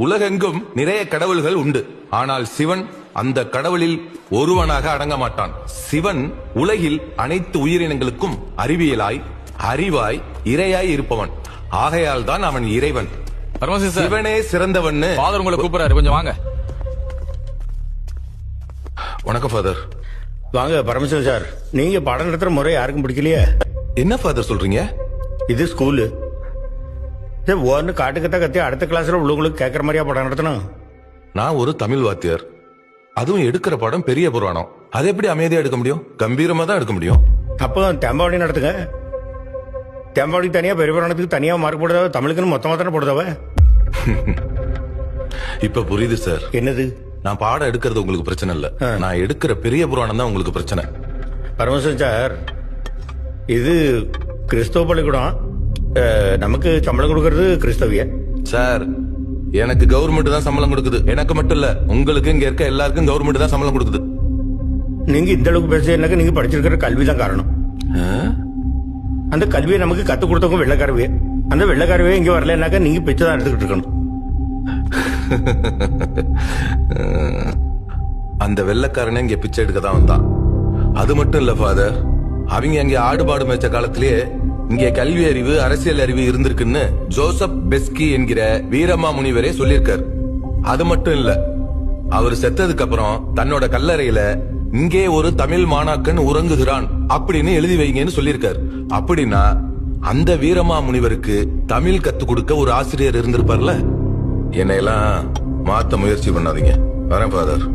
உலகெங்கும் நிறைய கடவுள்கள் உண்டு. ஆனால் சிவன் அந்த கடவுளில் ஒருவனாக அடங்க மாட்டான். சிவன் உலகில் அனைத்து உயிரினங்களுக்கும் அறிவியலாய், அறிவாய், இறையாய் இருப்பவன். ஆகையால் தான் அவன் இறைவன். சிவனே சிறந்தவன். ஃபாதர் உங்களை கூப்பிடுறாரு, கொஞ்சம் வாங்க. வணக்கம் ஃபாதர். வாங்க பரமசிவம் சார். நீங்க பாடம் நடத்துற முறை யாருக்கும் பிடிக்கலையே. என்ன ஃபாதர் சொல்றீங்க? இது ஸ்கூலு. ஒன்னு காட்டுக்கத்தான் கத்தி அடுத்த கிளாஸ்ல உள்ளவங்களுக்கு கேட்கற மாதிரியா பாடம் நடத்தணும்? நான் ஒரு தமிழ் வாத்தியார். அதுவும் எடுக்கிற பாடம் பெரிய புராணம். அதை எப்படி அமைதியா எடுக்க முடியும்? கம்பீரமா தான் எடுக்க முடியும். அப்போ தெம்பாவளி நடத்துங்க. தெம்பாவளி தனியா, பெரிய புராணத்துக்கு தனியா மார்க் போடுதாவ, தமிழுக்குன்னு மொத்தமா தானே போடுதாவ. இப்ப புரியுது சார். என்னது? நான் பாடம் எடுக்கிறது உங்களுக்கு பிரச்சனை இல்ல, நான் எடுக்கிற பெரிய புராணம் தான் உங்களுக்கு பிரச்சனை. பரமசிவம் சார், இது கிறிஸ்தவ பள்ளிக்கூடம். நமக்கு சம்பளம் கொடுக்கறது கிறிஸ்தவிய. சார், எனக்கு கவர்மெண்ட் தான் சம்பளம் கொடுக்குது. எனக்கு மட்டும் இல்ல, உங்களுக்கு இங்க இருக்க எல்லாருக்கும் கவர்மெண்ட் தான் சம்பளம் கொடுக்குது. நீங்க இந்த அளவுக்கு பேசுறதுனாக்க நீங்க படிச்சிருக்கிற கல்வி தான் காரணம். அந்த கல்வியை நமக்கு கத்துக் கொடுத்தவங்க வெள்ளக்காரவே. அந்த வெள்ளக்காரவே இங்க வரலன்னாக்க நீங்க பிச்சை தான் எடுத்துக்கிட்டு இருக்கணும். அந்த வெள்ளக்காரனே இங்க பிச்சை எடுக்க தான் வந்தான். அது மட்டும் இல்ல ஃபாதர், அவங்க அங்க ஆடுபாடு மேய்ச்ச காலத்திலேயே இங்க கல்வி அறிவு, அரசியல் அறிவு இருந்திருக்குன்னு ஜோசப் பெஸ்கி என்கிற வீரமா முனிவரே சொல்லியிருக்காரு. அது மட்டும் இல்ல, அவர் செத்ததுக்கு அப்புறம் தன்னோட கல்லறையில இங்கே ஒரு தமிழ் மாணாக்கன் உறங்குகிறான் அப்படின்னு எழுதி வைங்கன்னு சொல்லியிருக்காரு. அப்படின்னா அந்த வீரமா முனிவருக்கு தமிழ் கத்து கொடுக்க ஒரு ஆசிரியர் இருந்திருப்பார்ல. என்னையெல்லாம் மாத்த முயற்சி பண்ணாதீங்க. வரேன் ஃபாதர்.